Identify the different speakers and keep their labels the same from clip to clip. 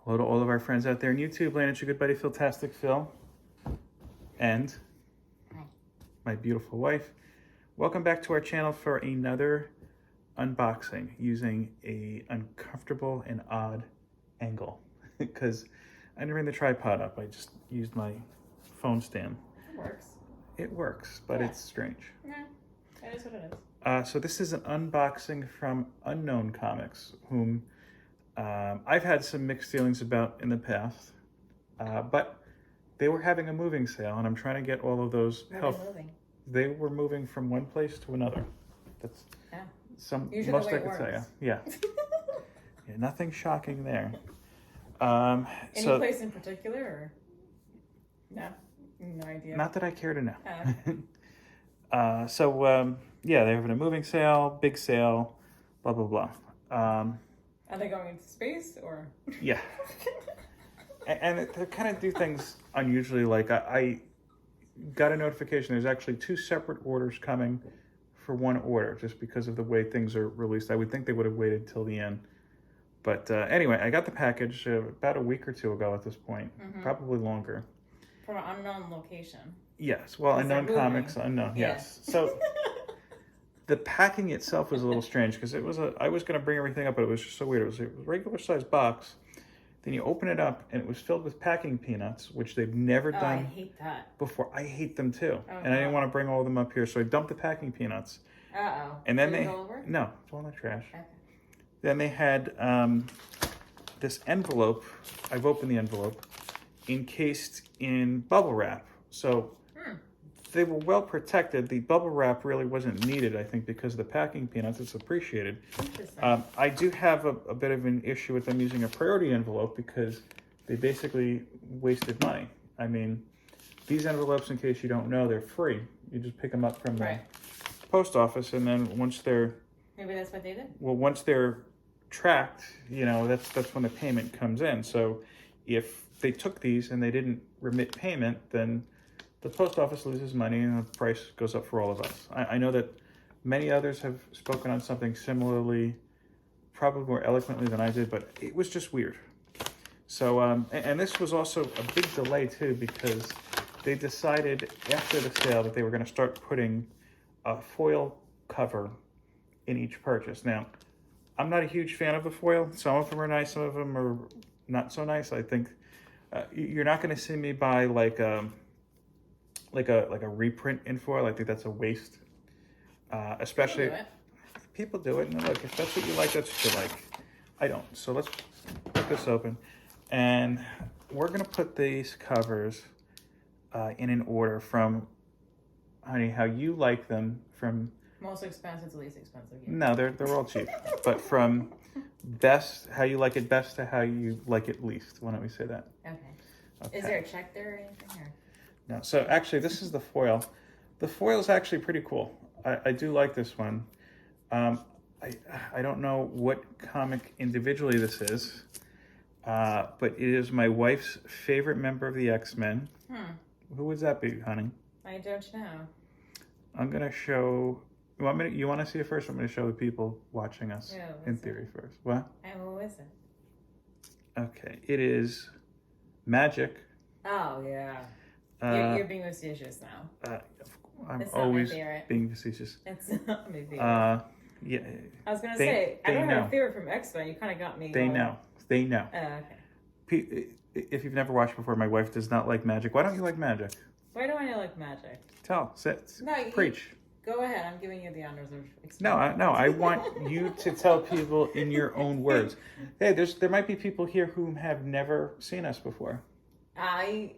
Speaker 1: Hello to all of our friends out there in YouTube land. It's your good buddy Philtastic Phil and my beautiful wife. Welcome back to our channel for another unboxing using a uncomfortable and odd angle because I didn't bring the tripod up. I just used my phone stand.
Speaker 2: It works.
Speaker 1: It works, but
Speaker 2: Yeah.
Speaker 1: it's strange.
Speaker 2: Yeah, that is what it is.
Speaker 1: So this is an unboxing from Unknown Comics, whom I've had some mixed feelings about in the past, but they were having a moving sale, and I'm trying to get all of those
Speaker 2: Moving.
Speaker 1: They were moving from one place to another. That's
Speaker 2: Usually
Speaker 1: most
Speaker 2: the way
Speaker 1: I
Speaker 2: it
Speaker 1: could tell you.
Speaker 2: works.
Speaker 1: Yeah. Yeah, nothing shocking there.
Speaker 2: Any
Speaker 1: So,
Speaker 2: place in particular, or no? No idea.
Speaker 1: not that I care to know.
Speaker 2: Oh.
Speaker 1: Yeah, they're having a moving sale, big sale, blah blah blah.
Speaker 2: Are they going into space or?
Speaker 1: Yeah. And they kind of do things unusually. Like I got a notification. There's actually 2 separate orders coming for one order, just because of the way things are released. I would think they would have waited till the end. But anyway, I got the package about a week or 2 ago at this point, probably longer.
Speaker 2: From an unknown location.
Speaker 1: Yes. Well, Unknown Comics, unknown.
Speaker 2: Yeah.
Speaker 1: Yes. So the packing itself was a little strange because it was I was going to bring everything up, but it was just so weird. It was a regular sized box. Then you open it up, and it was filled with packing peanuts, which they've never done
Speaker 2: I hate that.
Speaker 1: before. I hate them too,
Speaker 2: Oh,
Speaker 1: and I didn't want to bring all of them up here, so I dumped the packing peanuts.
Speaker 2: Uh-oh.
Speaker 1: And then
Speaker 2: Did it
Speaker 1: they
Speaker 2: go over?
Speaker 1: no, it's all in the trash.
Speaker 2: Okay.
Speaker 1: Then they had this envelope. I've opened the envelope, encased in bubble wrap. So they were well protected. The bubble wrap really wasn't needed, I think, because of the packing peanuts. It's appreciated.
Speaker 2: Interesting.
Speaker 1: I do have a bit of an issue with them using a priority envelope because they basically wasted money. I mean, these envelopes, in case you don't know, they're free. You just pick them up from the post office, and then once they're
Speaker 2: Maybe that's what they did?
Speaker 1: well, once they're tracked, you know, that's when the payment comes in. So if they took these and they didn't remit payment, then the post office loses money and the price goes up for all of us. I know that many others have spoken on something similarly, probably more eloquently than I did, but it was just weird. So, and this was also a big delay too, because they decided after the sale that they were going to start putting a foil cover in each purchase. Now, I'm not a huge fan of the foil. Some of them are nice, some of them are not so nice. I think you're not going to see me buy like a reprint in foil. I think that's a waste. Especially people do it, and look, if that's what you like, that's what you like. I don't. So let's put this open, and we're gonna put these covers in an order from, honey, how you like them, from
Speaker 2: Most expensive to least expensive. Yeah.
Speaker 1: no, they're all cheap, but from best, how you like it best, to how you like it least. Why don't we say that?
Speaker 2: Okay. Is there a check there or anything here?
Speaker 1: No. So actually, this is the foil. The foil is actually pretty cool. I do like this one. I don't know what comic individually this is, but it is my wife's favorite member of the X-Men. Who would that be, honey?
Speaker 2: I don't know.
Speaker 1: I'm gonna show. You want to see it first? I'm gonna show the people watching us
Speaker 2: Yeah,
Speaker 1: in theory first. What?
Speaker 2: Who is it?
Speaker 1: Okay, it is Magic.
Speaker 2: Oh, yeah. You're being facetious now.
Speaker 1: I'm
Speaker 2: It's not my
Speaker 1: always
Speaker 2: favorite.
Speaker 1: being facetious.
Speaker 2: It's not my favorite.
Speaker 1: Yeah.
Speaker 2: I was going to say, I
Speaker 1: they
Speaker 2: don't
Speaker 1: know.
Speaker 2: have a favorite from X-Men. You kind of got me.
Speaker 1: They know. They know.
Speaker 2: Okay.
Speaker 1: If you've never watched before, my wife does not like Magic. Why don't you like Magic?
Speaker 2: Why do I not like Magic?
Speaker 1: Tell. Sit.
Speaker 2: No,
Speaker 1: Preach.
Speaker 2: Go ahead. I'm giving you the honors of
Speaker 1: No, no. I want you to tell people in your own words. Hey, there might be people here who have never seen us before.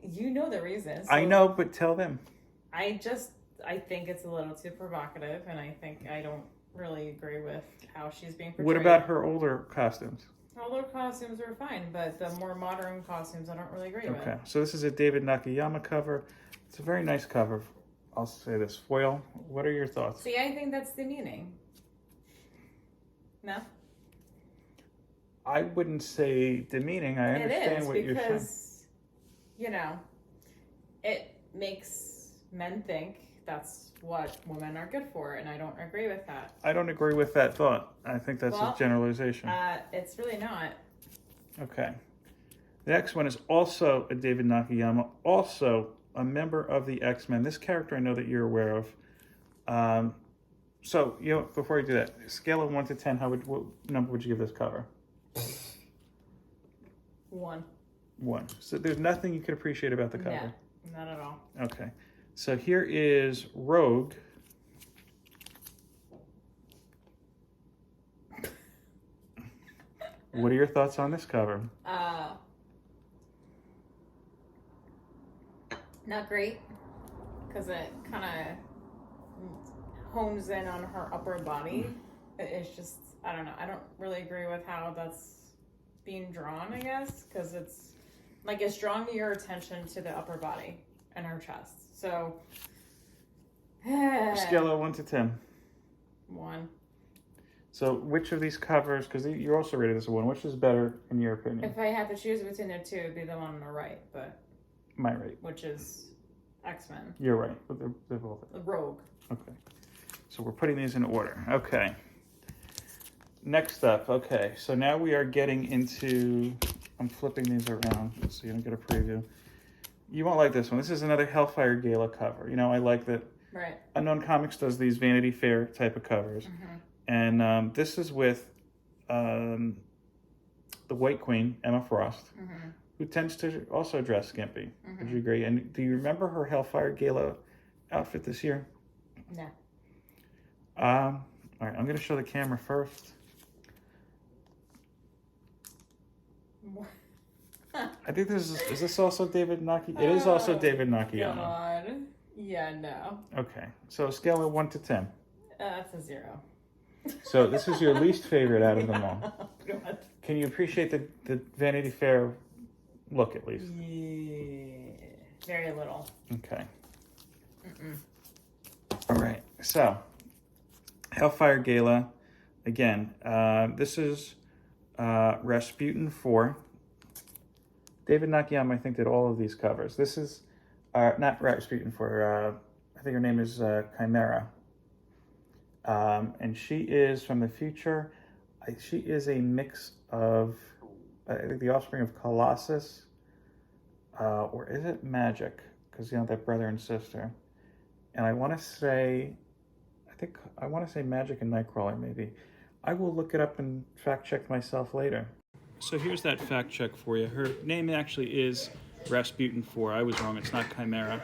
Speaker 2: You know the reason. So
Speaker 1: I know, but tell them.
Speaker 2: I think it's a little too provocative, and I think I don't really agree with how she's being portrayed.
Speaker 1: What about her older costumes?
Speaker 2: Older costumes are fine, but the more modern costumes I don't really agree with.
Speaker 1: Okay, so this is a David Nakayama cover. It's a very nice cover. I'll say this. Foil, what are your thoughts?
Speaker 2: See, I think that's demeaning. No?
Speaker 1: I wouldn't say demeaning. I understand what you're saying.
Speaker 2: Because, you know, it makes men think that's what women are good for, and I don't agree with that.
Speaker 1: I don't agree with that thought. I think that's a generalization.
Speaker 2: It's really not.
Speaker 1: Okay. The next one is also a David Nakayama, also a member of the X-Men. This character I know that you're aware of. So, before you do that, scale of 1 to 10, what number would you give this cover?
Speaker 2: 1.
Speaker 1: 1. So there's nothing you could appreciate about the cover?
Speaker 2: No, not at all.
Speaker 1: Okay. So here is Rogue. What are your thoughts on this cover?
Speaker 2: Not great, because it kind of hones in on her upper body. It's just, I don't know. I don't really agree with how that's being drawn, I guess, because it's drawing your attention to the upper body and her chest. So,
Speaker 1: Scale of 1 to 10.
Speaker 2: 1.
Speaker 1: So which of these covers, because you also rated this a 1, which is better in your opinion?
Speaker 2: If I had to choose between the two, it'd be the one on the right, but
Speaker 1: my right,
Speaker 2: which is X-Men.
Speaker 1: You're right. They're both.
Speaker 2: Rogue.
Speaker 1: Okay. So we're putting these in order. Okay. Next up. Okay. So now we are getting into. I'm flipping these around so you don't get a preview. You won't like this one. This is another Hellfire Gala cover. I like that.
Speaker 2: Right.
Speaker 1: Unknown Comics does these Vanity Fair type of covers, and this is with the White Queen, Emma Frost. Who tends to also dress skimpy. Would you agree? And do you remember her Hellfire Gala outfit this year?
Speaker 2: No.
Speaker 1: All right, I'm going to show the camera first. I think is this also David Nakayama? It is also David Nakayama.
Speaker 2: God. Yeah, no.
Speaker 1: Okay, so scale of 1 to 10.
Speaker 2: That's a 0.
Speaker 1: So this is your least favorite out of them all.
Speaker 2: God.
Speaker 1: Can you appreciate the Vanity Fair look at least?
Speaker 2: Yeah, very little.
Speaker 1: Okay. All right. So, Hellfire Gala. Again, this is Rasputin 4. David Nakayama, I think, did all of these covers. This is not Rasputin 4. I think her name is Chimera. And she is from the future. She is a mix of, I think, the offspring of Colossus, or is it Magic? Because they're brother and sister. And I want to say Magic and Nightcrawler, maybe. I will look it up and fact check myself later. So here's that fact check for you. Her name actually is Rasputin 4. I was wrong. It's not Chimera.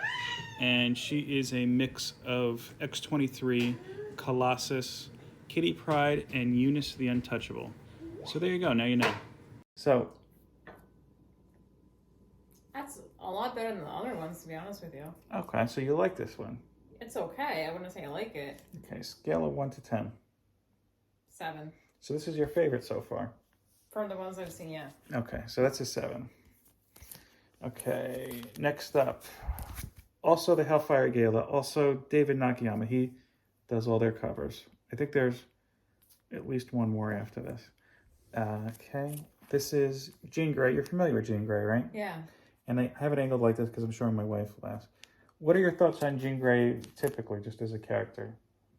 Speaker 1: And she is a mix of X-23, Colossus, Kitty Pryde, and Eunice the Untouchable. So there you go. Now you know. So
Speaker 2: That's a lot better than the other ones, to be honest with you.
Speaker 1: okay, so you like this one.
Speaker 2: It's okay. I wouldn't say I like it.
Speaker 1: Okay, scale of 1 to 10.
Speaker 2: 7.
Speaker 1: So this is your favorite so far.
Speaker 2: From the ones I've seen, yeah.
Speaker 1: Okay, so that's a 7. Okay, next up. Also the Hellfire Gala, also David Nakayama. He does all their covers. I think there's at least one more after this. Okay, this is Jean Grey. You're familiar with Jean Grey, right?
Speaker 2: Yeah.
Speaker 1: And I have it angled like this because I'm showing my wife last. What are your thoughts on Jean Grey typically, just as a character?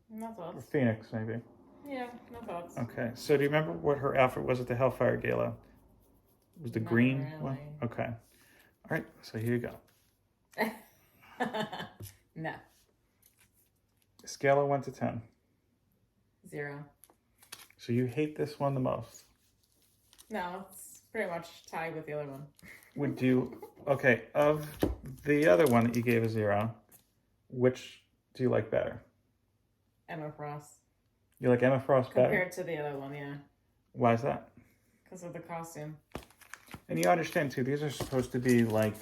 Speaker 2: No thoughts.
Speaker 1: Or Phoenix, maybe?
Speaker 2: Yeah, no thoughts.
Speaker 1: Okay, so do you remember what her outfit was at the Hellfire Gala? It was the
Speaker 2: Not
Speaker 1: green
Speaker 2: really.
Speaker 1: one? Okay. All right, so here you go.
Speaker 2: No.
Speaker 1: Scale of 1 to 10.
Speaker 2: 0.
Speaker 1: So you hate this one the most.
Speaker 2: No, it's pretty much tied with the other one.
Speaker 1: Would you, okay, of the other one that you gave a 0, which do you like better?
Speaker 2: Emma Frost.
Speaker 1: You like Emma Frost better?
Speaker 2: Compared to the other one, yeah.
Speaker 1: Why is that?
Speaker 2: Because of the costume.
Speaker 1: And you understand too, these are supposed to be like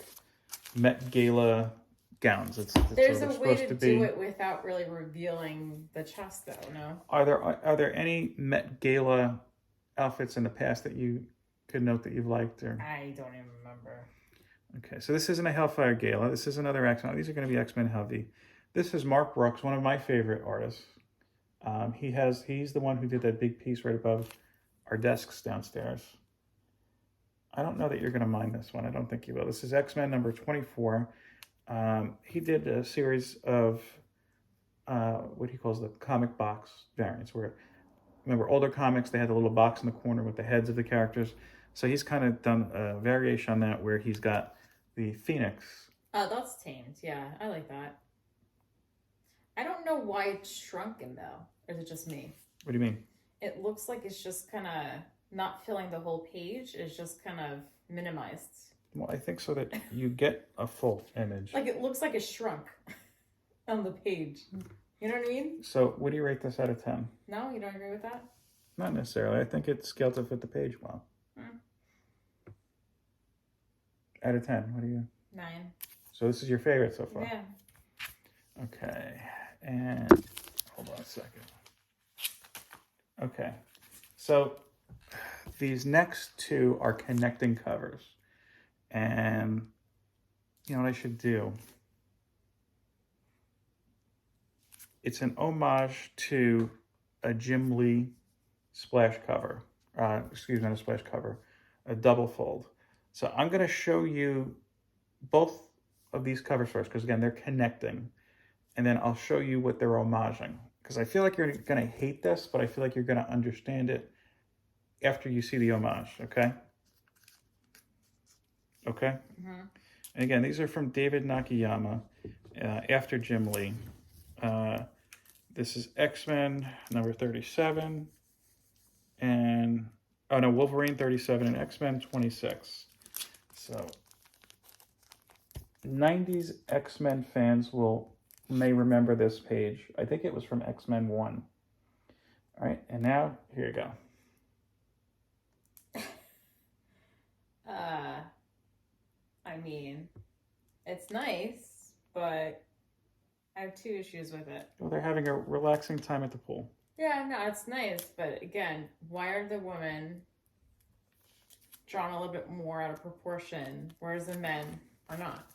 Speaker 1: Met Gala gowns.
Speaker 2: There's
Speaker 1: sort
Speaker 2: a
Speaker 1: of
Speaker 2: way
Speaker 1: supposed
Speaker 2: to
Speaker 1: be.
Speaker 2: do it without really revealing the chest, though, no?
Speaker 1: Are there any Met Gala outfits in the past that you could note that you've liked? Or
Speaker 2: I don't even remember.
Speaker 1: okay, so this isn't a Hellfire Gala. This is another X-Men. These are going to be X-Men heavy. This is Mark Brooks, one of my favorite artists. He's the one who did that big piece right above our desks downstairs. I don't know that you're going to mind this one. I don't think you will. This is X-Men number 24. He did a series of what he calls the comic box variants, where, remember, older comics, they had the little box in the corner with the heads of the characters. So he's kind of done a variation on that where he's got the phoenix.
Speaker 2: Oh, that's tamed. Yeah, I like that. I don't know why it's shrunken though. Or is it just me?
Speaker 1: What do you mean?
Speaker 2: It looks like it's just kind of not filling the whole page. It's just kind of minimized.
Speaker 1: Well, I think so that you get a full image.
Speaker 2: Like it looks like it's shrunk on the page. You know what I mean?
Speaker 1: So what do you rate this out of 10?
Speaker 2: No, you don't agree with that?
Speaker 1: Not necessarily. I think it scaled to fit the page well. Out of 10, what do you?
Speaker 2: 9.
Speaker 1: So this is your favorite so far?
Speaker 2: Yeah.
Speaker 1: Okay, and hold on a second. Okay, so these next two are connecting covers. And you know what I should do? It's an homage to a Jim Lee splash cover. Excuse me, not a splash cover, a double fold. So I'm going to show you both of these covers first, because again, they're connecting. And then I'll show you what they're homaging. Because I feel like you're going to hate this, but I feel like you're going to understand it after you see the homage, okay? Okay?
Speaker 2: Mm-hmm.
Speaker 1: And again, these are from David Nakayama, after Jim Lee. This is X-Men number 37, and, oh no, Wolverine 37 and X-Men 26. So, 90s X-Men fans may remember this page. I think it was from X-Men 1. All right, and now, here you go.
Speaker 2: I mean, it's nice, but I have 2 issues with it.
Speaker 1: Well, they're having a relaxing time at the pool.
Speaker 2: Yeah, no, it's nice, but again, why are the women drawn a little bit more out of proportion, whereas the men are not?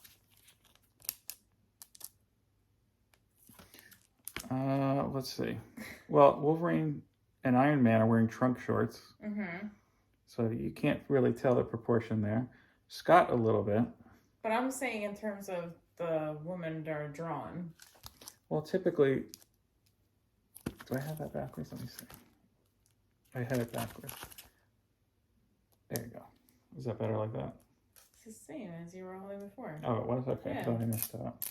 Speaker 1: Let's see. Well, Wolverine and Iron Man are wearing trunk shorts.
Speaker 2: Mm-hmm.
Speaker 1: So you can't really tell the proportion there. Scott a little bit.
Speaker 2: But I'm saying in terms of the women that are drawn.
Speaker 1: Well, typically, do I have that backwards? Let me see. I had it backwards. There you go. Is that better like that?
Speaker 2: It's the same as you were holding before.
Speaker 1: Oh, it was? Okay,
Speaker 2: Yeah.
Speaker 1: I thought I messed it up.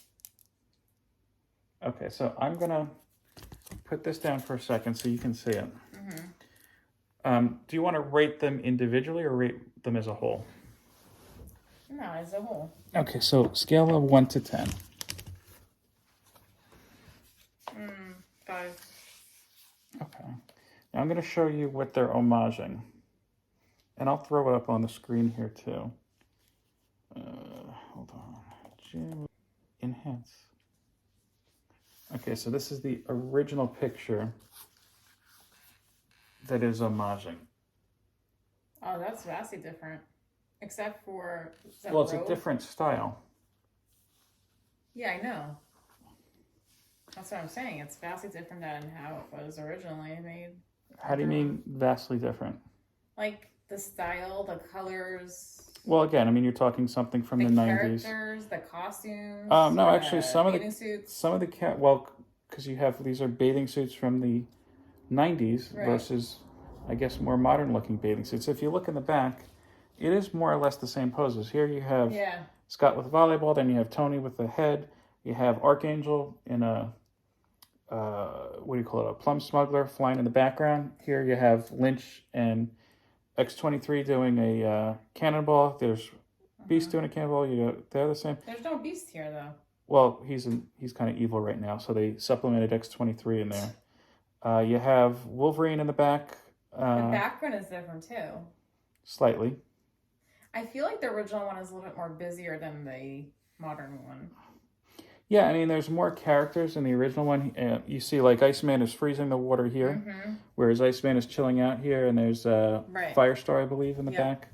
Speaker 1: Okay, so I'm going to put this down for a second so you can see it.
Speaker 2: Mm-hmm.
Speaker 1: Do you want to rate them individually or rate them as a whole?
Speaker 2: No, as a whole.
Speaker 1: Okay, so scale of 1 to 10.
Speaker 2: 5.
Speaker 1: Okay. Now I'm going to show you what they're homaging. And I'll throw it up on the screen here too. Hold on. Jim, enhance. Okay, so this is the original picture that is homaging.
Speaker 2: Oh, that's vastly different. Except for...
Speaker 1: Well, it's a different style.
Speaker 2: Yeah, I know. That's what I'm saying. It's vastly different than how it was originally made.
Speaker 1: How do you mean vastly different?
Speaker 2: Like the style, the colors.
Speaker 1: Well, again, I mean, you're talking something from the 90s.
Speaker 2: The characters, the costumes.
Speaker 1: No, actually, some of
Speaker 2: bathing suits.
Speaker 1: well, because you have, these are bathing suits from the 90s
Speaker 2: Right.
Speaker 1: versus, I guess, more modern looking bathing suits. If you look in the back, it is more or less the same poses. Here you have Scott with volleyball, then you have Tony with the head, you have Archangel in a, what do you call it, a plum smuggler flying in the background. Here you have Lynch and X-23 doing a cannonball. There's Beast doing a cannonball. They're the same.
Speaker 2: There's no Beast here, though.
Speaker 1: Well, he's kind of evil right now, so they supplemented X-23 in there. You have Wolverine in the back.
Speaker 2: The background is different, too.
Speaker 1: Slightly.
Speaker 2: I feel like the original one is a little bit more busier than the modern one.
Speaker 1: Yeah, I mean, there's more characters in the original one. You see, like, Iceman is freezing the water here, whereas Iceman is chilling out here, and there's Firestar, I believe, in the back.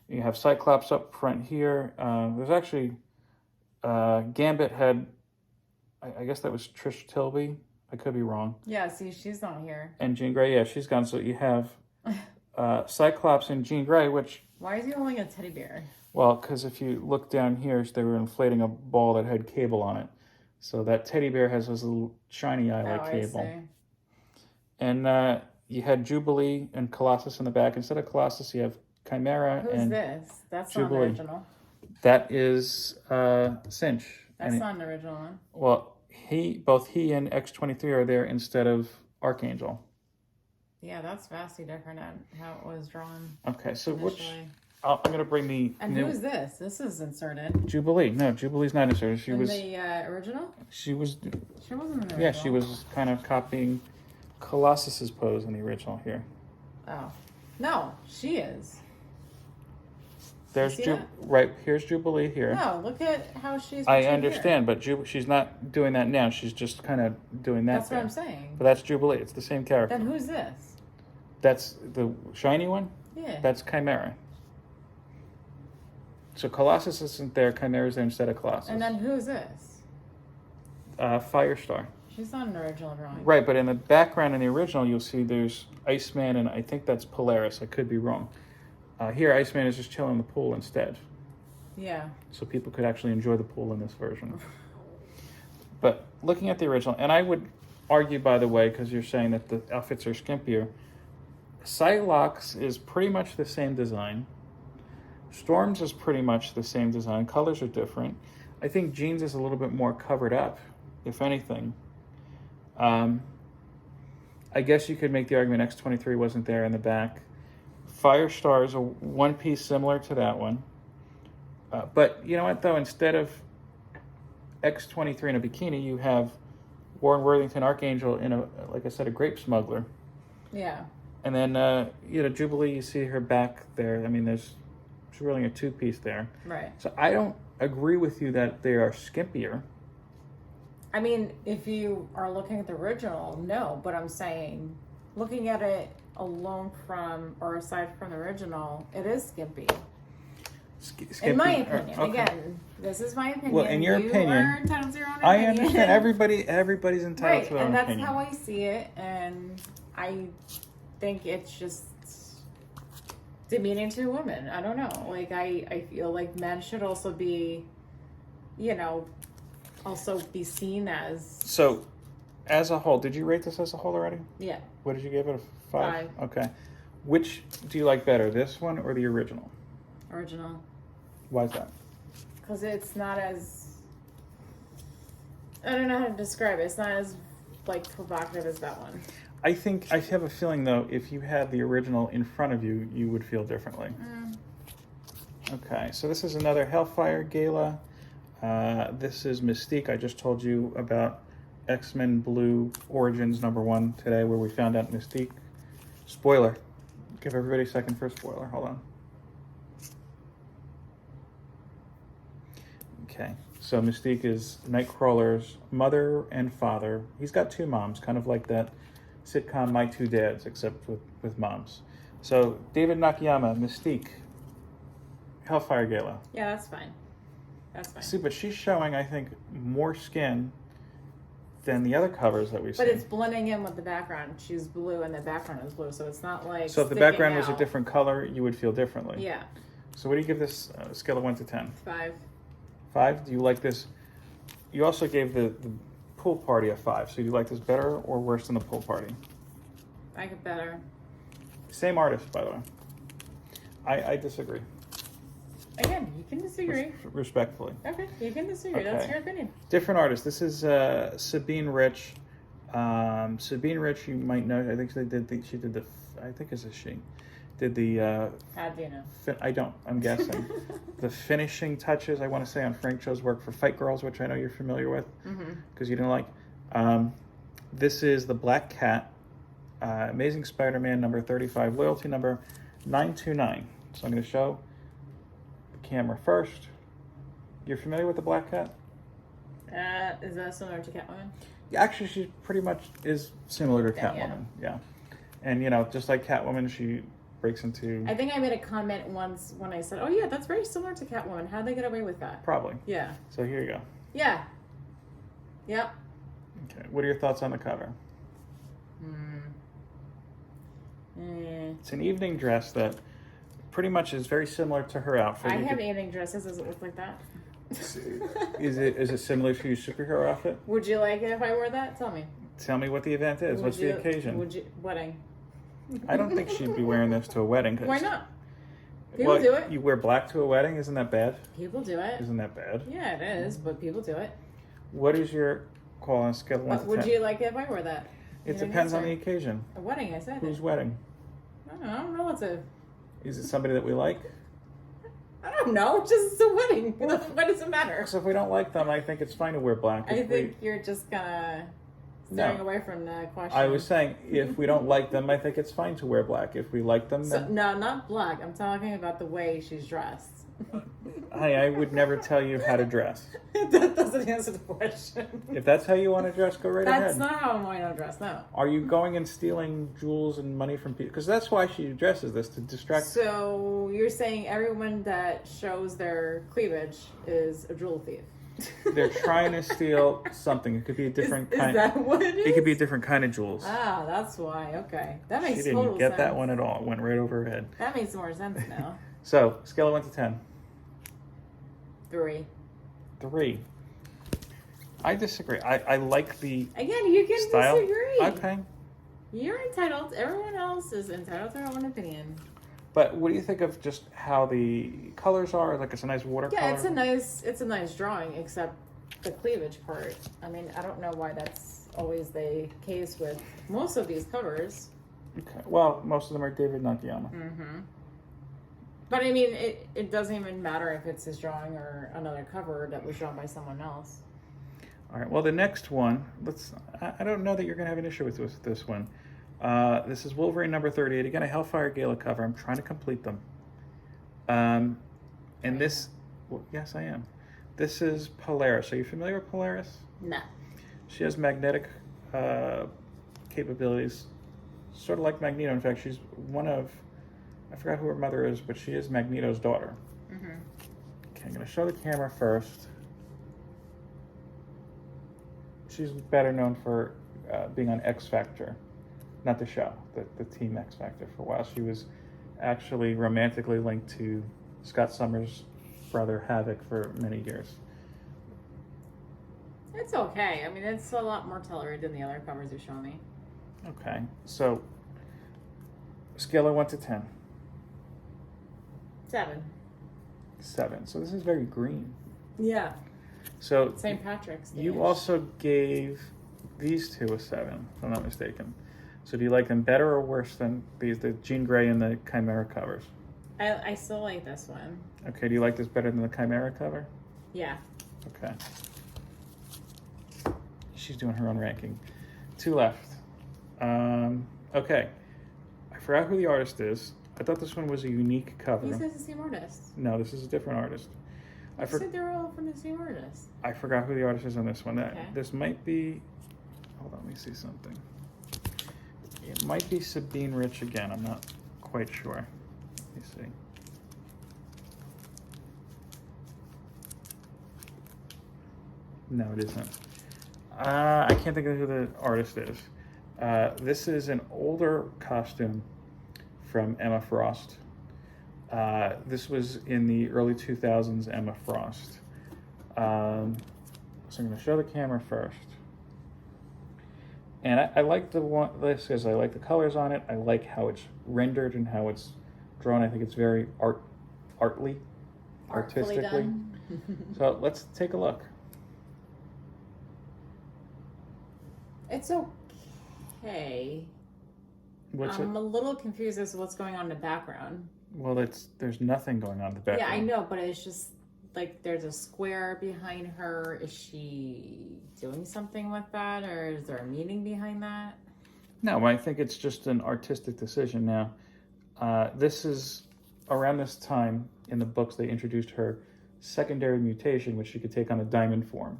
Speaker 1: You have Cyclops up front here. There's actually... Gambit had... I guess that was Trish Tilby. I could be wrong.
Speaker 2: Yeah, see, she's not here.
Speaker 1: And Jean Grey, yeah, she's gone. So you have Cyclops and Jean Grey, which...
Speaker 2: Why is he holding a teddy bear?
Speaker 1: Well, because if you look down here, they were inflating a ball that had cable on it. So that teddy bear has this little shiny eye like cable.
Speaker 2: I see.
Speaker 1: And you had Jubilee and Colossus in the back. Instead of Colossus, you have Chimera
Speaker 2: Who's
Speaker 1: and
Speaker 2: this? That's not the
Speaker 1: Jubilee.
Speaker 2: original.
Speaker 1: That is Cinch.
Speaker 2: That's
Speaker 1: And
Speaker 2: not an original one.
Speaker 1: well, both he and X-23 are there instead of Archangel.
Speaker 2: Yeah, that's vastly different than how it was drawn
Speaker 1: Okay, so
Speaker 2: initially.
Speaker 1: I'm going to bring the
Speaker 2: And
Speaker 1: new
Speaker 2: who is this? This is inserted.
Speaker 1: Jubilee. No, Jubilee's not inserted. She
Speaker 2: In
Speaker 1: was.
Speaker 2: the original?
Speaker 1: She was.
Speaker 2: She wasn't in the original.
Speaker 1: Yeah, she was kind of copying Colossus's pose in the original here.
Speaker 2: Oh. No, she is.
Speaker 1: There's
Speaker 2: You see that?
Speaker 1: right here's Jubilee here.
Speaker 2: No, look at how she's
Speaker 1: I
Speaker 2: portrayed
Speaker 1: understand, but she's not doing that now. She's just kind of doing that.
Speaker 2: Here. That's what
Speaker 1: there.
Speaker 2: I'm saying.
Speaker 1: But that's Jubilee. It's the same character.
Speaker 2: Then who's this?
Speaker 1: That's the shiny one.
Speaker 2: Yeah.
Speaker 1: That's Chimera. So Colossus isn't there. Chimera's there instead of Colossus.
Speaker 2: And then who's this?
Speaker 1: Firestar.
Speaker 2: She's not an original drawing.
Speaker 1: Right, but in the background in the original, you'll see there's Iceman, and I think that's Polaris. I could be wrong. Here, Iceman is just chilling in the pool instead.
Speaker 2: Yeah.
Speaker 1: So people could actually enjoy the pool in this version. But looking at the original, and I would argue, by the way, because you're saying that the outfits are skimpier, Psylocke is pretty much the same design. Storms is pretty much the same design. Colors are different. I think Jeans is a little bit more covered up, if anything. I guess you could make the argument X-23 wasn't there in the back. Firestar is a one piece similar to that one. But you know what, though? Instead of X-23 in a bikini, you have Warren Worthington Archangel in like I said, a grape smuggler.
Speaker 2: Yeah.
Speaker 1: And then, Jubilee, you see her back there. I mean, she's really a two-piece there.
Speaker 2: Right.
Speaker 1: So I don't agree with you that they are skimpier.
Speaker 2: I mean, if you are looking at the original, no. But I'm saying, looking at it alone from or aside from the original, it is skimpy.
Speaker 1: Skimpy.
Speaker 2: In my opinion.
Speaker 1: Okay.
Speaker 2: Again, this is my opinion.
Speaker 1: Well, in your
Speaker 2: you
Speaker 1: opinion,
Speaker 2: are entitled to your own
Speaker 1: I
Speaker 2: opinion.
Speaker 1: understand. Everybody's entitled
Speaker 2: right,
Speaker 1: to their own
Speaker 2: and that's
Speaker 1: opinion.
Speaker 2: how I see it, and I think it's just demeaning to women. I don't know. Like I feel like men should also be, also be seen as.
Speaker 1: So, as a whole, did you rate this as a whole already?
Speaker 2: Yeah.
Speaker 1: What did you give it? A 5?
Speaker 2: 5.
Speaker 1: Okay. Which do you like better, this one or the original?
Speaker 2: Original.
Speaker 1: Why is that?
Speaker 2: Because it's not as. I don't know how to describe it. It's not as provocative as that one.
Speaker 1: I have a feeling though, if you had the original in front of you, you would feel differently. Okay, so this is another Hellfire Gala. This is Mystique. I just told you about X-Men Blue Origins #1 today, where we found out Mystique. Spoiler. Give everybody a second for a spoiler. Hold on. Okay, so Mystique is Nightcrawler's mother and father. He's got 2 moms, kind of like that sitcom My Two Dads, except with moms. So David Nakayama, Mystique, Hellfire Gala.
Speaker 2: Yeah, that's fine. That's fine.
Speaker 1: See, but she's showing, I think, more skin than the other covers that we've seen.
Speaker 2: But it's blending in with the background. She's blue and the background is blue, so it's not like.
Speaker 1: So if the
Speaker 2: sticking
Speaker 1: background was a
Speaker 2: out.
Speaker 1: different color, you would feel differently.
Speaker 2: Yeah.
Speaker 1: So what do you give this scale of 1 to 10?
Speaker 2: 5.
Speaker 1: 5? Do you like this? You also gave the pool party a 5. So do you like this better or worse than the pool party?
Speaker 2: I like it better.
Speaker 1: Same artist, by the way. I disagree.
Speaker 2: Again, you can disagree.
Speaker 1: Respectfully.
Speaker 2: Okay, you can disagree. That's
Speaker 1: Okay.
Speaker 2: your opinion.
Speaker 1: Different artist. This is Sabine Rich. Sabine Rich, you might know. I think she did the. I think it's a she. Did the.
Speaker 2: How do you know?
Speaker 1: I don't. I'm guessing. The finishing touches, I want to say, on Frank Cho's work for Fight Girls, which I know you're familiar with, because you didn't like. This is the Black Cat, Amazing Spider-Man #35, loyalty number 929. So I'm going to show the camera first. You're familiar with the Black Cat?
Speaker 2: Is that similar to Catwoman?
Speaker 1: Yeah, actually, she pretty much is similar to
Speaker 2: Yeah.
Speaker 1: Catwoman. Yeah. And, just like Catwoman, she breaks into...
Speaker 2: I think I made a comment once when I said, "Oh yeah, that's very similar to Catwoman. How'd they get away with that?"
Speaker 1: Probably.
Speaker 2: Yeah.
Speaker 1: So here you go.
Speaker 2: Yeah. Yep.
Speaker 1: Okay. What are your thoughts on the cover? It's an evening dress that pretty much is very similar to her outfit.
Speaker 2: I have evening dresses. Does it look like that?
Speaker 1: Is it similar to your superhero outfit?
Speaker 2: Would you like it if I wore that? Tell me.
Speaker 1: Tell me what the event is. What's the occasion?
Speaker 2: Wedding.
Speaker 1: I don't think she'd be wearing this to a wedding.
Speaker 2: Why not? People do it.
Speaker 1: You wear black to a wedding? Isn't that bad?
Speaker 2: People do it.
Speaker 1: Isn't that bad?
Speaker 2: Yeah, it is, but people do it.
Speaker 1: What is your call on a scale of 1
Speaker 2: But
Speaker 1: to
Speaker 2: would
Speaker 1: 10?
Speaker 2: you like it if I wore that?
Speaker 1: It depends on the occasion.
Speaker 2: A wedding, I said.
Speaker 1: Whose wedding?
Speaker 2: I don't know. It's a.
Speaker 1: Is it somebody that we like?
Speaker 2: I don't know. Just it's a wedding. What does it matter?
Speaker 1: So if we don't like them, I think it's fine to wear black.
Speaker 2: I think you're just kind of staring away from the question.
Speaker 1: I was saying, if we don't like them, I think it's fine to wear black. If we like them, then...
Speaker 2: No, not black. I'm talking about the way she's dressed.
Speaker 1: I would never tell you how to dress.
Speaker 2: That doesn't answer the question.
Speaker 1: If that's how you want to dress, go right ahead.
Speaker 2: That's not how I want to dress, no.
Speaker 1: Are you going and stealing jewels and money from people? Because that's why she dresses this, to distract...
Speaker 2: So you're saying everyone that shows their cleavage is a jewel thief?
Speaker 1: They're trying to steal something. It could be a different kind.
Speaker 2: Is that what it is?
Speaker 1: It could be a different kind of jewels.
Speaker 2: Ah, that's why. Okay. That makes
Speaker 1: She
Speaker 2: total
Speaker 1: didn't get
Speaker 2: sense.
Speaker 1: that one at all. It went right over her head.
Speaker 2: That makes more sense now.
Speaker 1: So, scale of 1 to 10.
Speaker 2: 3.
Speaker 1: 3. I disagree. I like the
Speaker 2: Again, you can
Speaker 1: style.
Speaker 2: disagree.
Speaker 1: Okay.
Speaker 2: You're entitled. Everyone else is entitled to their own opinion.
Speaker 1: But what do you think of just how the colors are? Like, it's a nice watercolor.
Speaker 2: Yeah, it's a nice drawing, except the cleavage part. I mean, I don't know why that's always the case with most of these covers.
Speaker 1: Okay. Well, most of them are David Nakayama.
Speaker 2: Mm-hmm. But I mean, it doesn't even matter if it's his drawing or another cover that was drawn by someone else.
Speaker 1: All right. Well, the next one. I don't know that you're going to have an issue with this one. This is Wolverine number 38. Again, a Hellfire Gala cover. I'm trying to complete them. And this, well, yes, I am. This is Polaris. Are you familiar with Polaris?
Speaker 2: No.
Speaker 1: She has magnetic capabilities, sort of like Magneto. In fact, she's one of, I forgot who her mother is, but she is Magneto's daughter.
Speaker 2: Mm-hmm.
Speaker 1: Okay, I'm going to show the camera first. She's better known for being on X Factor. Not the show, the team X Factor. For a while, she was actually romantically linked to Scott Summers' brother Havoc for many years.
Speaker 2: It's okay. I mean, it's a lot more tolerated than the other covers you show me.
Speaker 1: Okay, so scale of 1 to 10.
Speaker 2: 7.
Speaker 1: 7. So this is very green.
Speaker 2: Yeah.
Speaker 1: So
Speaker 2: St. Patrick's Day.
Speaker 1: you also gave these two a 7, if I'm not mistaken. So do you like them better or worse than the Jean Grey and the Chimera covers?
Speaker 2: I still like this one.
Speaker 1: Okay, do you like this better than the Chimera cover?
Speaker 2: Yeah.
Speaker 1: Okay. She's doing her own ranking. 2 left. Okay. I forgot who the artist is. I thought this one was a unique cover.
Speaker 2: He says the same artist.
Speaker 1: No, this is a different artist.
Speaker 2: I said they're all from the same artist.
Speaker 1: I forgot who the artist is on this one.
Speaker 2: Okay.
Speaker 1: This might be... Hold on, let me see something. It might be Sabine Rich again. I'm not quite sure. Let me see. No, it isn't. I can't think of who the artist is. This is an older costume from Emma Frost. This was in the early 2000s Emma Frost. So I'm going to show the camera first. And I like this because I like the colors on it. I like how it's rendered and how it's drawn. I think it's very artistically.
Speaker 2: Done.
Speaker 1: So let's take a look.
Speaker 2: It's okay.
Speaker 1: What's
Speaker 2: I'm
Speaker 1: it?
Speaker 2: a little confused as to what's going on in the background.
Speaker 1: Well, there's nothing going on in the background.
Speaker 2: Yeah, I know, but it's just like there's a square behind her. Is she doing something with that, or is there a meaning behind that?
Speaker 1: No, I think it's just an artistic decision now. This is around this time in the books they introduced her secondary mutation, which she could take on a diamond form.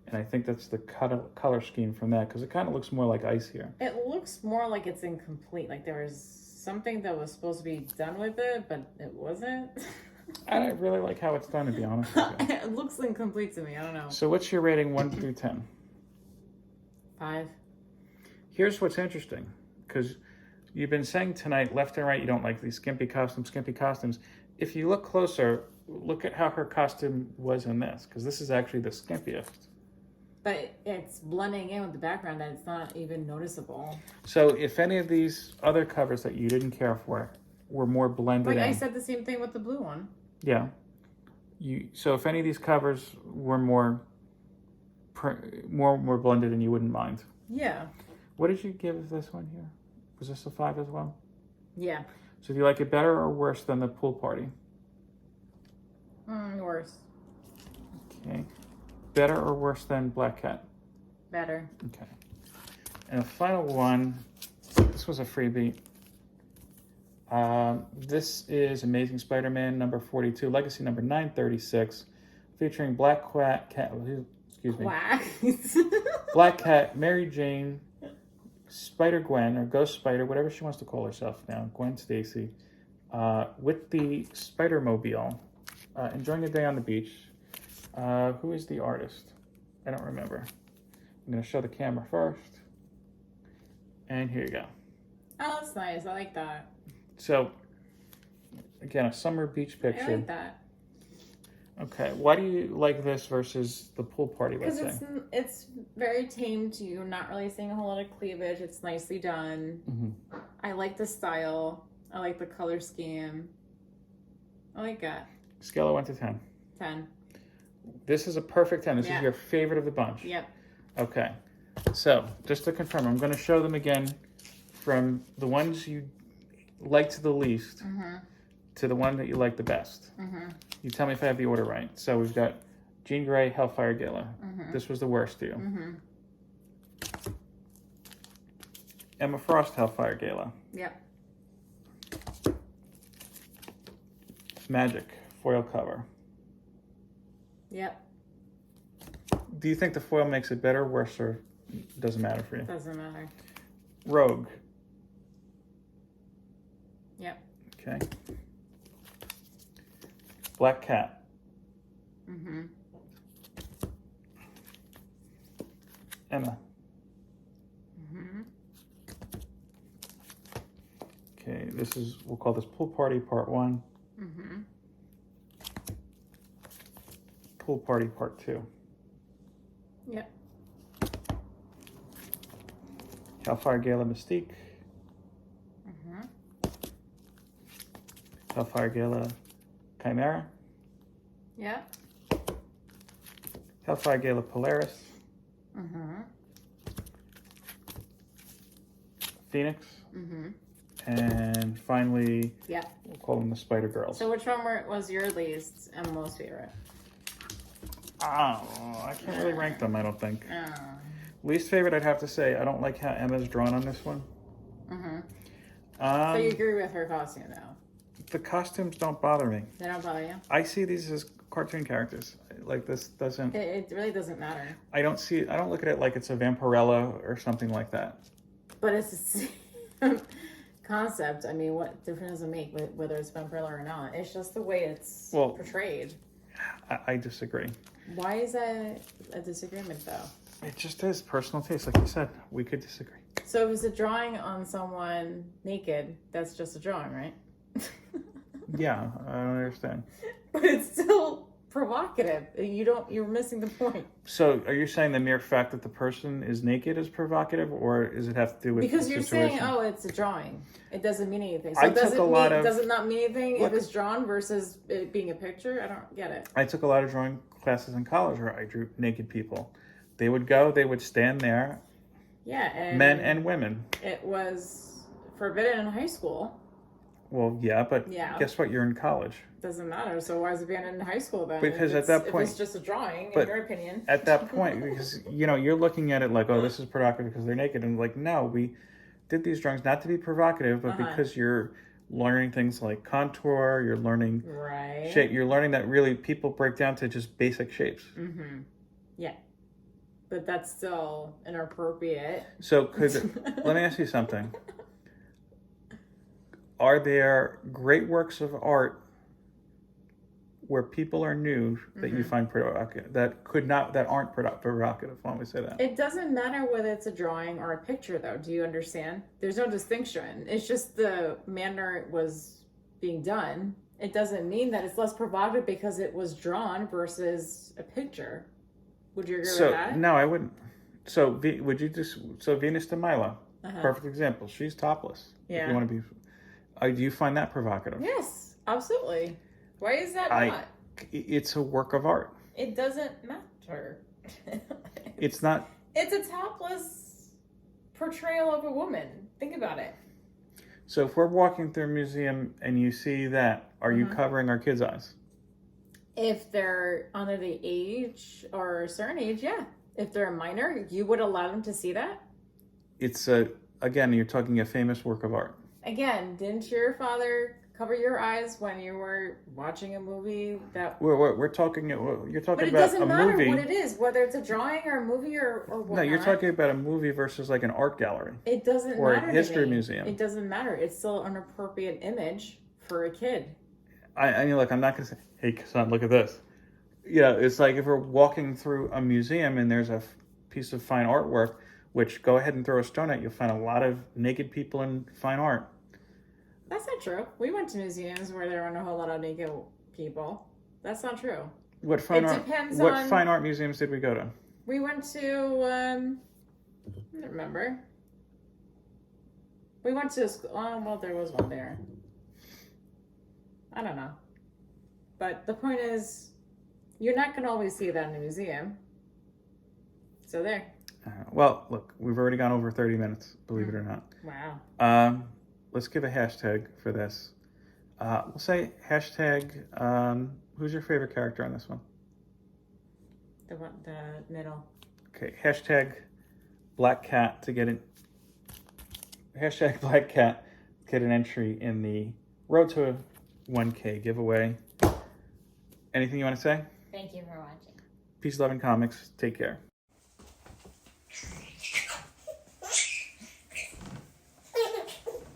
Speaker 1: And I think that's the color scheme from that, because it kind of looks more like ice here.
Speaker 2: It looks more like it's incomplete. Like there was something that was supposed to be done with it, but it wasn't.
Speaker 1: I don't really like how it's done, to be honest with you.
Speaker 2: It looks incomplete to me. I don't know.
Speaker 1: So what's your rating 1 through 10?
Speaker 2: 5.
Speaker 1: Here's what's interesting, because you've been saying tonight, left and right, you don't like these skimpy costumes. If you look closer, look at how her costume was in this, because this is actually the skimpiest.
Speaker 2: But it's blending in with the background that it's not even noticeable.
Speaker 1: So if any of these other covers that you didn't care for were more blended
Speaker 2: Like
Speaker 1: in.
Speaker 2: I said the same thing with the blue one.
Speaker 1: Yeah. So if any of these covers were more blended in, you wouldn't mind.
Speaker 2: Yeah.
Speaker 1: What did you give this one here? Was this a 5 as well?
Speaker 2: Yeah.
Speaker 1: So do you like it better or worse than the pool party?
Speaker 2: Worse.
Speaker 1: Okay. Better or worse than Black Cat?
Speaker 2: Better.
Speaker 1: Okay. And the final one, this was a freebie. This is Amazing Spider-Man number 42, Legacy number 936, featuring Black Cat, excuse me, Black Cat, Mary Jane, Spider-Gwen, or Ghost Spider, whatever she wants to call herself now, Gwen Stacy, with the Spider-Mobile, enjoying a day on the beach. Who is the artist? I don't remember. I'm going to show the camera first. And here you go.
Speaker 2: Oh, that's nice. I like that.
Speaker 1: So, again, a summer beach picture.
Speaker 2: I like that.
Speaker 1: Okay, why do you like this versus the pool party, let's
Speaker 2: Because
Speaker 1: say?
Speaker 2: it's very tame to you, not really seeing a whole lot of cleavage. It's nicely done.
Speaker 1: Mm-hmm.
Speaker 2: I like the style. I like the color scheme. I like that.
Speaker 1: Scale of 1 to 10.
Speaker 2: 10.
Speaker 1: This is a perfect 10. This
Speaker 2: Yeah.
Speaker 1: is your favorite of the bunch.
Speaker 2: Yep.
Speaker 1: Okay, so just to confirm, I'm going to show them again from the ones you liked the least to the one that you like the best. You tell me if I have the order right. So we've got Jean Grey, Hellfire Gala. This was the worst to you. Emma Frost, Hellfire Gala.
Speaker 2: Yep.
Speaker 1: Magic, foil cover.
Speaker 2: Yep.
Speaker 1: Do you think the foil makes it better, worse, or doesn't matter for you?
Speaker 2: Doesn't matter.
Speaker 1: Rogue.
Speaker 2: Yep.
Speaker 1: Okay. Black Cat. Emma. Okay, this is, we'll call this Pool Party Part 1. Pool Party Part 2.
Speaker 2: Yep.
Speaker 1: Hellfire Gala Mystique. Hellfire Gala Chimera.
Speaker 2: Yep.
Speaker 1: Hellfire Gala Polaris. Phoenix. And finally,
Speaker 2: Yep.
Speaker 1: we'll call them the Spider Girls.
Speaker 2: So which one was your least and most favorite?
Speaker 1: Oh, I can't really rank them, I don't think.
Speaker 2: Oh.
Speaker 1: Least favorite, I'd have to say, I don't like how Emma's drawn on this one.
Speaker 2: So you agree with her costume, though?
Speaker 1: The costumes don't bother me.
Speaker 2: They don't bother you?
Speaker 1: I see these as cartoon characters. Like, this doesn't...
Speaker 2: It really doesn't matter.
Speaker 1: I don't look at it like it's a Vampirella or something like that.
Speaker 2: But it's the same concept. I mean, what difference does it make whether it's Vampirella or not? It's just the way it's portrayed.
Speaker 1: I disagree.
Speaker 2: Why is that a disagreement, though?
Speaker 1: It just is personal taste. Like you said, we could disagree.
Speaker 2: So if it's a drawing on someone naked, that's just a drawing, right?
Speaker 1: Yeah, I don't understand.
Speaker 2: But it's still provocative. You're missing the point.
Speaker 1: So are you saying the mere fact that the person is naked is provocative, or does it have to do with
Speaker 2: Because
Speaker 1: the
Speaker 2: you're
Speaker 1: situation?
Speaker 2: saying, oh, it's a drawing. It doesn't mean anything. So
Speaker 1: I
Speaker 2: does
Speaker 1: took
Speaker 2: it
Speaker 1: a lot of...
Speaker 2: does it not mean anything
Speaker 1: Look,
Speaker 2: if it's drawn versus it being a picture? I don't get it.
Speaker 1: I took a lot of drawing classes in college where I drew naked people. They would stand there,
Speaker 2: Yeah, and
Speaker 1: men and women.
Speaker 2: it was forbidden in high school.
Speaker 1: Well, yeah, but
Speaker 2: Yeah.
Speaker 1: guess what? You're in college.
Speaker 2: Doesn't matter. So why is it banned in high school then?
Speaker 1: Because
Speaker 2: if
Speaker 1: at that
Speaker 2: if
Speaker 1: point-
Speaker 2: it's just a drawing, in
Speaker 1: but
Speaker 2: your opinion.
Speaker 1: At that point, because, you're looking at it like, oh, this is provocative because they're naked. And like, no, we did these drawings not to be provocative, but because you're learning things like contour, you're learning
Speaker 2: Right.
Speaker 1: shape, you're learning that really people break down to just basic shapes.
Speaker 2: Yeah. But that's still inappropriate.
Speaker 1: So let me ask you something. Are there great works of art where people are nude that you find provocative, that aren't provocative? Why don't we say that?
Speaker 2: It doesn't matter whether it's a drawing or a picture, though. Do you understand? There's no distinction. It's just the manner it was being done. It doesn't mean that it's less provocative because it was drawn versus a picture. Would you agree with that?
Speaker 1: No, I wouldn't. So Venus de Milo, perfect example. She's topless.
Speaker 2: Yeah.
Speaker 1: If you want to be, Do you find that provocative?
Speaker 2: Yes, absolutely. Why is that not?
Speaker 1: It's a work of art.
Speaker 2: It doesn't matter.
Speaker 1: It's not.
Speaker 2: It's a topless portrayal of a woman. Think about it.
Speaker 1: So if we're walking through a museum and you see that, are you covering our kids' eyes?
Speaker 2: If they're under the age or a certain age, yeah. If they're a minor, you would allow them to see that?
Speaker 1: It's again, you're talking a famous work of art.
Speaker 2: Again, didn't your father cover your eyes when you were watching a movie that...
Speaker 1: We're talking, you're talking
Speaker 2: But it
Speaker 1: about
Speaker 2: doesn't
Speaker 1: a
Speaker 2: matter
Speaker 1: movie.
Speaker 2: what it is, whether it's a drawing or a movie or whatnot.
Speaker 1: No, you're talking about a movie versus like an art gallery.
Speaker 2: It doesn't
Speaker 1: or
Speaker 2: matter
Speaker 1: a history
Speaker 2: to me.
Speaker 1: museum.
Speaker 2: It doesn't matter. It's still an appropriate image for a kid.
Speaker 1: I mean, look, I'm not going to say, hey, son, look at this. Yeah, it's like if we're walking through a museum and there's a piece of fine artwork, which go ahead and throw a stone at, you'll find a lot of naked people in fine art.
Speaker 2: That's not true. We went to museums where there weren't a whole lot of naked people. That's not true.
Speaker 1: What fine art museums did we go to?
Speaker 2: We went to, I don't remember. We went to a school, well, there was one there. I don't know. But the point is, you're not going to always see that in a museum. So there.
Speaker 1: Well, look, we've already gone over 30 minutes, believe it or not.
Speaker 2: Wow.
Speaker 1: Let's give a hashtag for this. We'll say hashtag, who's your favorite character on this one?
Speaker 2: The middle.
Speaker 1: Okay, hashtag Black Cat to get it. Hashtag Black Cat to get an entry in the Road to 1K giveaway. Anything you want to say?
Speaker 2: Thank you for watching.
Speaker 1: Peace, love, and comics. Take care.